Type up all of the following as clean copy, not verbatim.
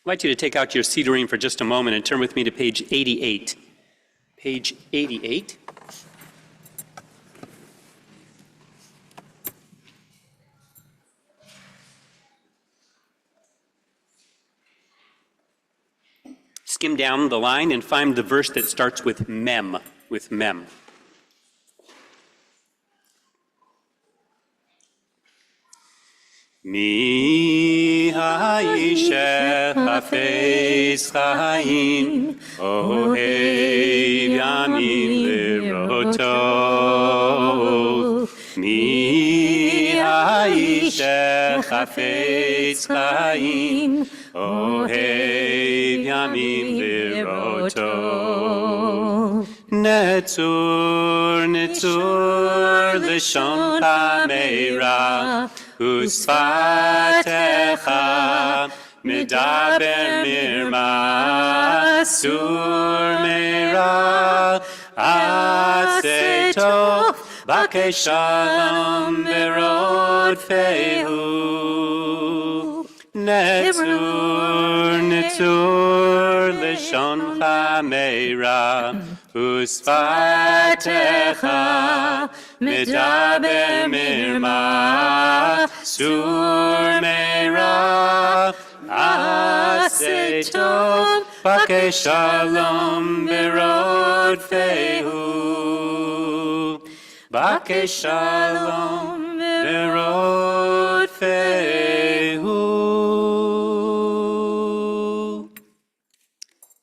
invite you to take out your Siddurim for just a moment and turn with me to page 88. Page 88. Skim down the line and find the verse that starts with mem, Mi ha'ish hafez chaim, ohev yamim lirotov. Mi ha'ish hafez chaim, ohev yamim lirotov. Netzur l'shon chameira, Usfatecha medaber mirma sur meira asetov bakei shalom berod fehu. Netzur l'shon chameira Usfatecha medaber mirma sur meira asetov bakei shalom berod fehu. Bakei shalom berod fehu.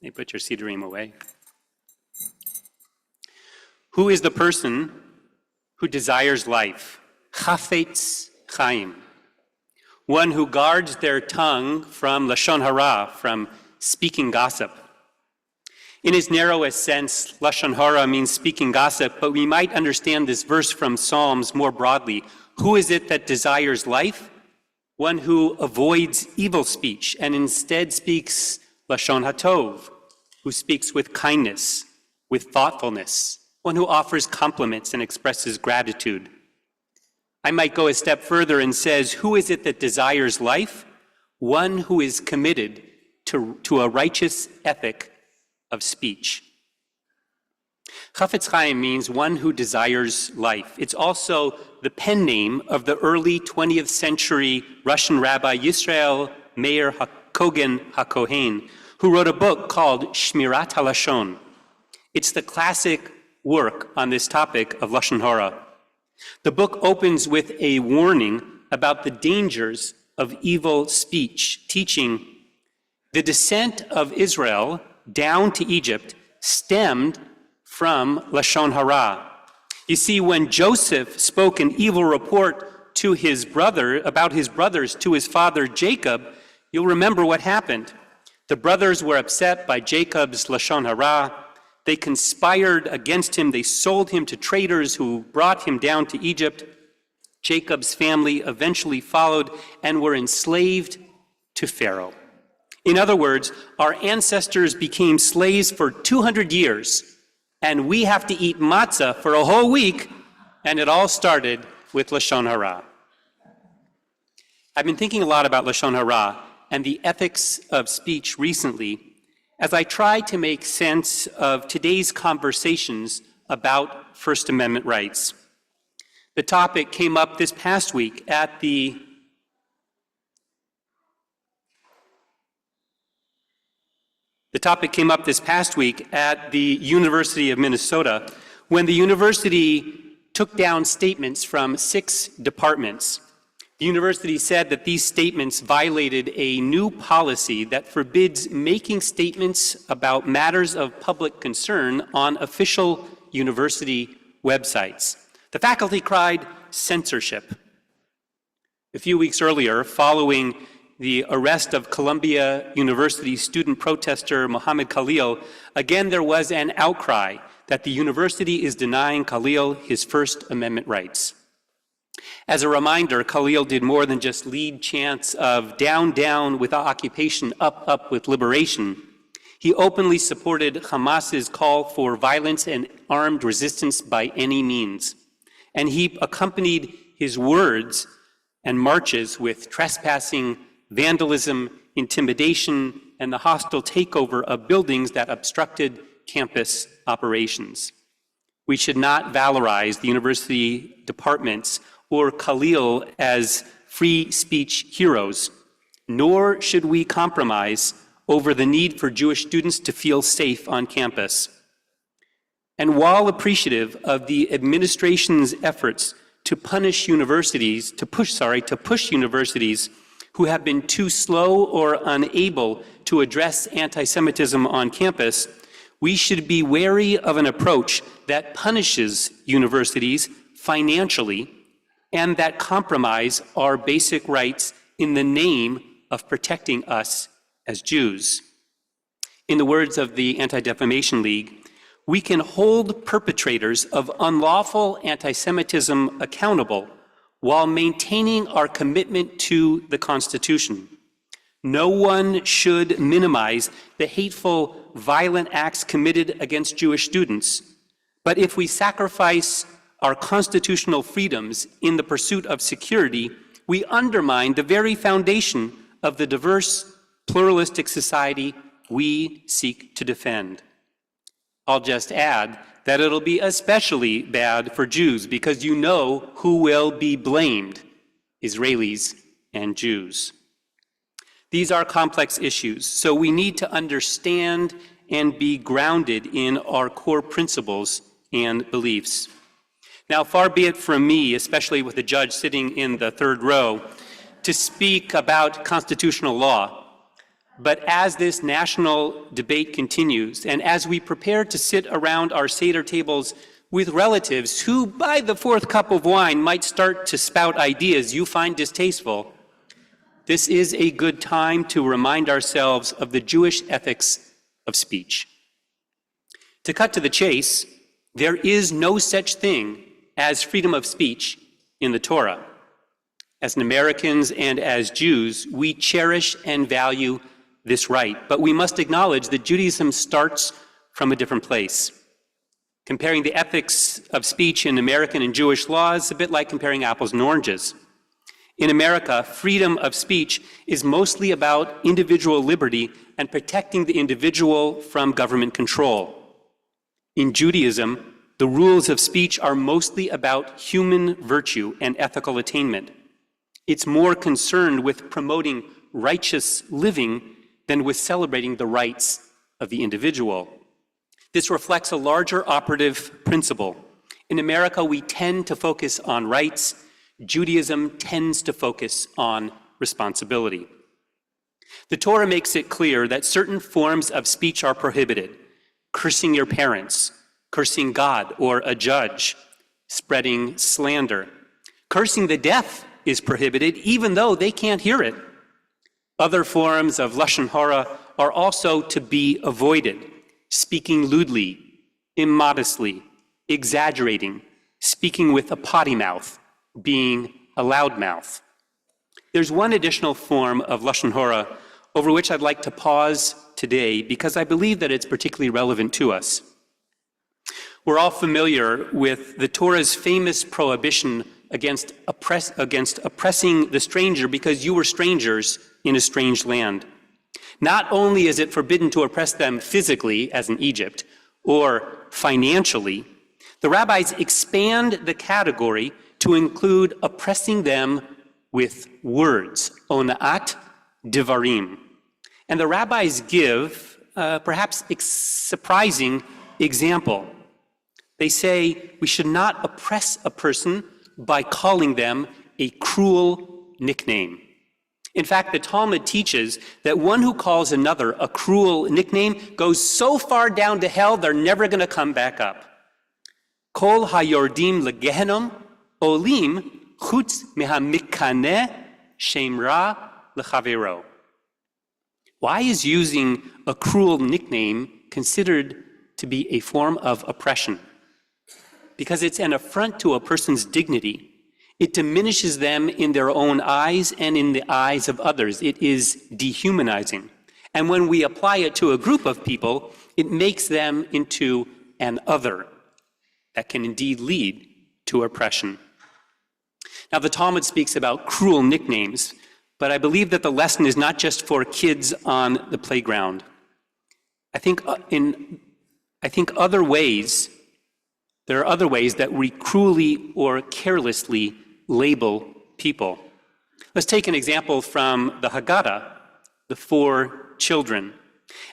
You put your Siddurim away. Who is the person who desires life? Chafetz chaim. One who guards their tongue from lashon hara, from speaking gossip. In its narrowest sense, lashon hara means speaking gossip, but we might understand this verse from Psalms more broadly. Who is it that desires life? One who avoids evil speech and instead speaks lashon hatov, who speaks with kindness, with thoughtfulness, one who offers compliments and expresses gratitude. I might go a step further and says, who is it that desires life? One who is committed to a righteous ethic of speech. Chafetz Chaim means one who desires life. It's also the pen name of the early 20th century Russian Rabbi Yisrael Meir HaKogen HaKohen, who wrote a book called Shmirat HaLashon. It's the classic work on this topic of lashon hara. The book opens with a warning about the dangers of evil speech, teaching the descent of Israel down to Egypt stemmed from lashon hara. You see, when Joseph spoke an evil report to his brother, about his brothers to his father Jacob, you'll remember what happened. The brothers were upset by Jacob's lashon hara. They conspired against him. They sold him to traders who brought him down to Egypt. Jacob's family eventually followed and were enslaved to Pharaoh. In other words, our ancestors became slaves for 200 years, and we have to eat matzah for a whole week, and it all started with lashon hara. I've been thinking a lot about lashon hara and the ethics of speech recently, as I try to make sense of today's conversations about First Amendment rights. The topic came up this past week at the University of Minnesota, when the university took down statements from 6 departments. The university said that these statements violated a new policy that forbids making statements about matters of public concern on official university websites. The faculty cried censorship. A few weeks earlier, following the arrest of Columbia University student protester Mohammed Khalil, again there was an outcry that the university is denying Khalil his First Amendment rights. As a reminder, Khalil did more than just lead chants of down, down with occupation, up, up with liberation. He openly supported Hamas's call for violence and armed resistance by any means. And he accompanied his words and marches with trespassing, vandalism, intimidation, and the hostile takeover of buildings that obstructed campus operations. We should not valorize the university departments or Khalil as free speech heroes, nor should we compromise over the need for Jewish students to feel safe on campus. And while appreciative of the administration's efforts to push universities who have been too slow or unable to address anti-Semitism on campus, we should be wary of an approach that punishes universities financially and that compromise our basic rights in the name of protecting us as Jews. In the words of the Anti-Defamation League, we can hold perpetrators of unlawful anti-Semitism accountable while maintaining our commitment to the Constitution. No one should minimize the hateful, violent acts committed against Jewish students. But if we sacrifice our constitutional freedoms in the pursuit of security, we undermine the very foundation of the diverse, pluralistic society we seek to defend. I'll just add that it'll be especially bad for Jews because you know who will be blamed: Israelis and Jews. These are complex issues, so we need to understand and be grounded in our core principles and beliefs. Now, far be it from me, especially with the judge sitting in the third row, to speak about constitutional law. But as this national debate continues, and as we prepare to sit around our Seder tables with relatives who, by the fourth cup of wine, might start to spout ideas you find distasteful, this is a good time to remind ourselves of the Jewish ethics of speech. To cut to the chase, there is no such thing as freedom of speech in the Torah. As Americans and as Jews, we cherish and value this right, but we must acknowledge that Judaism starts from a different place. Comparing the ethics of speech in American and Jewish law is a bit like comparing apples and oranges. In America, freedom of speech is mostly about individual liberty and protecting the individual from government control. In Judaism, the rules of speech are mostly about human virtue and ethical attainment. It's more concerned with promoting righteous living than with celebrating the rights of the individual. This reflects a larger operative principle. In America, we tend to focus on rights. Judaism tends to focus on responsibility. The Torah makes it clear that certain forms of speech are prohibited: cursing your parents, cursing God or a judge, spreading slander. Cursing the deaf is prohibited even though they can't hear it. Other forms of lashon hara are also to be avoided: speaking lewdly, immodestly, exaggerating, speaking with a potty mouth, being a loudmouth. There's one additional form of lashon hara over which I'd like to pause today because I believe that it's particularly relevant to us. We're all familiar with the Torah's famous prohibition against oppressing the stranger because you were strangers in a strange land. Not only is it forbidden to oppress them physically, as in Egypt, or financially, the rabbis expand the category to include oppressing them with words, ona'at divarim. And the rabbis give perhaps surprising example. They say we should not oppress a person by calling them a cruel nickname. In fact, the Talmud teaches that one who calls another a cruel nickname goes so far down to hell they're never going to come back up. Kol hayordim legehenom olim chutz mehamikane shemra lechavero. Why is using a cruel nickname considered to be a form of oppression? Because it's an affront to a person's dignity. It diminishes them in their own eyes and in the eyes of others. It is dehumanizing. And when we apply it to a group of people, it makes them into an other that can indeed lead to oppression. Now, the Talmud speaks about cruel nicknames, But I believe that the lesson is not just for kids on the playground. I think there are other ways that we cruelly or carelessly label people. Let's take an example from the Haggadah, the 4 children.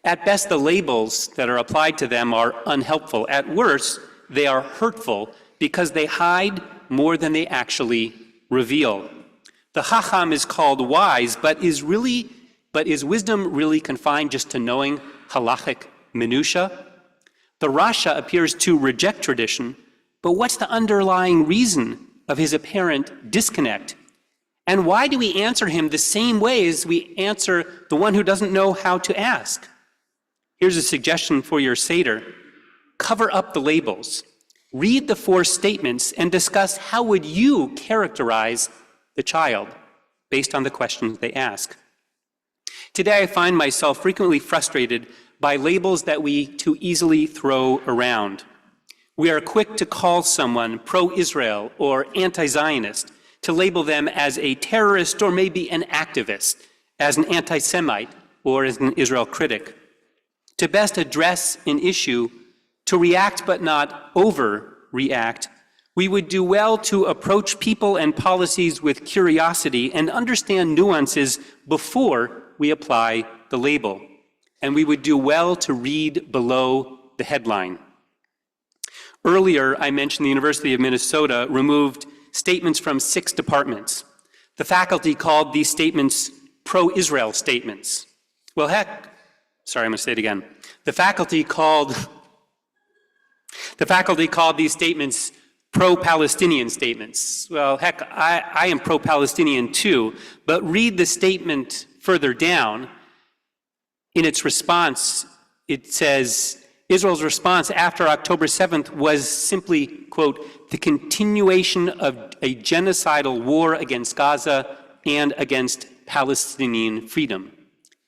At best, the labels that are applied to them are unhelpful. At worst, they are hurtful because they hide more than they actually reveal. The Chacham is called wise, but is wisdom really confined just to knowing halachic minutia? The Rasha appears to reject tradition, but what's the underlying reason of his apparent disconnect? And why do we answer him the same way as we answer the one who doesn't know how to ask? Here's a suggestion for your Seder. Cover up the labels. Read the 4 statements and discuss how would you characterize the child based on the questions they ask. Today I find myself frequently frustrated by labels that we too easily throw around. We are quick to call someone pro-Israel or anti-Zionist, to label them as a terrorist or maybe an activist, as an anti-Semite or as an Israel critic. To best address an issue, to react but not overreact, we would do well to approach people and policies with curiosity and understand nuances before we apply the label. And we would do well to read below the headline. Earlier, I mentioned the University of Minnesota removed statements from 6 departments. The faculty called these statements pro-Israel statements. Well, I'm going to say it again. The faculty called these statements pro-Palestinian statements. Well, I am pro-Palestinian too, but read the statement further down. In its response, it says, Israel's response after October 7th was simply, quote, the continuation of a genocidal war against Gaza and against Palestinian freedom.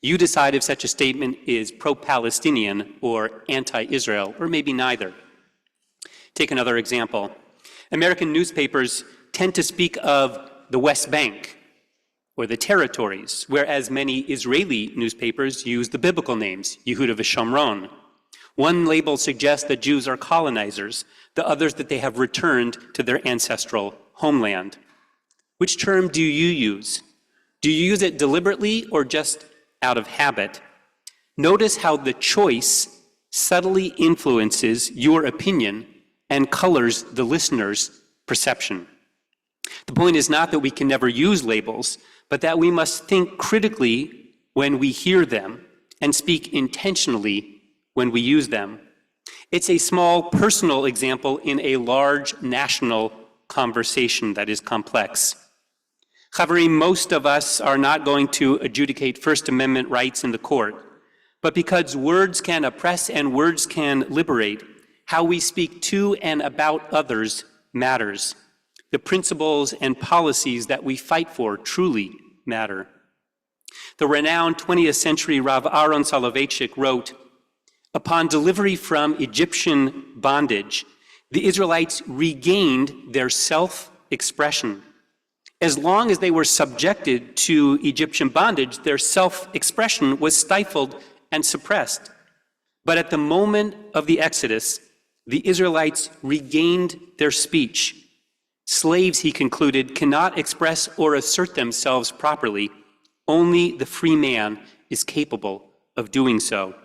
You decide if such a statement is pro-Palestinian or anti-Israel, or maybe neither. Take another example. American newspapers tend to speak of the West Bank or the territories, whereas many Israeli newspapers use the biblical names, Yehuda v'Shomron. One label suggests that Jews are colonizers, the others that they have returned to their ancestral homeland. Which term do you use? Do you use it deliberately or just out of habit? Notice how the choice subtly influences your opinion and colors the listener's perception. The point is not that we can never use labels, but that we must think critically when we hear them and speak intentionally when we use them. It's a small personal example in a large national conversation that is complex. Chaverim, most of us are not going to adjudicate First Amendment rights in the court, but because words can oppress and words can liberate, how we speak to and about others matters. The principles and policies that we fight for truly matter. The renowned 20th century Rav Aaron Soloveitchik wrote, upon delivery from Egyptian bondage, the Israelites regained their self-expression. As long as they were subjected to Egyptian bondage, their self-expression was stifled and suppressed. But at the moment of the Exodus, the Israelites regained their speech. Slaves, he concluded, cannot express or assert themselves properly. Only the free man is capable of doing so.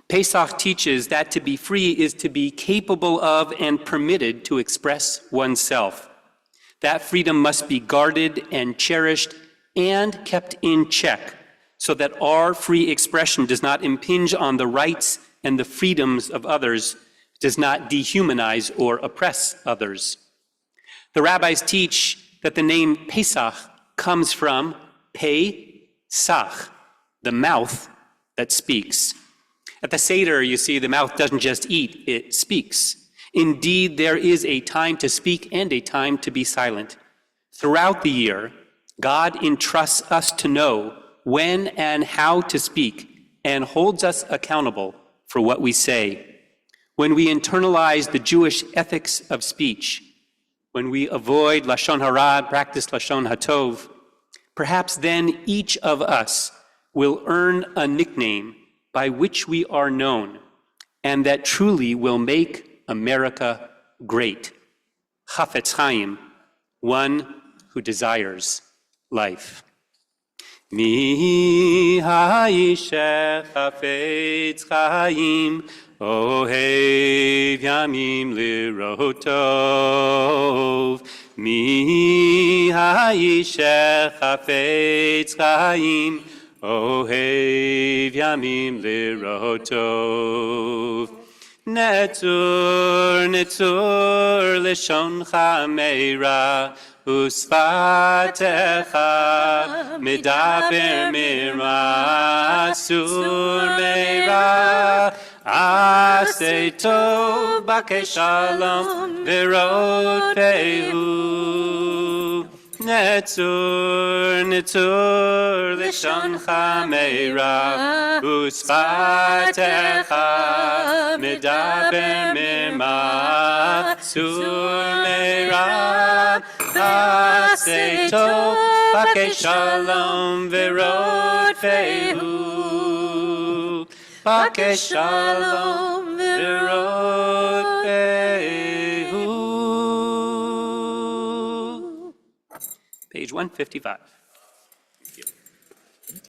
Pesach teaches that to be free is to be capable of and permitted to express oneself. That freedom must be guarded and cherished and kept in check so that our free expression does not impinge on the rights and the freedoms of others, does not dehumanize or oppress others. The rabbis teach that the name Pesach comes from Pesach, the mouth that speaks. At the Seder, you see, the mouth doesn't just eat, it speaks. Indeed, there is a time to speak and a time to be silent. Throughout the year, God entrusts us to know when and how to speak and holds us accountable for what we say. When we internalize the Jewish ethics of speech, when we avoid Lashon Hara, practice Lashon HaTov, Perhaps then each of us will earn a nickname by which we are known, and that truly will make America great. Chafetz Chaim, one who desires life. Mi ha'ishe chafetz chaim, ohev yamim lirot tov. Mi ha'ishe chafetz chaim, ohev yamim lirot tov. Netzur, netzur, leshoncha meira, Usfatecha medaber mira, sur meira, aseh tov bakesh shalom verot pehu. Netzur, netzur, leshoncha meira, usfatecha medaber mira, sur meira, aseh tov bakesh shalom verot pehu. Bakesh shalom verot pehu. Page 155.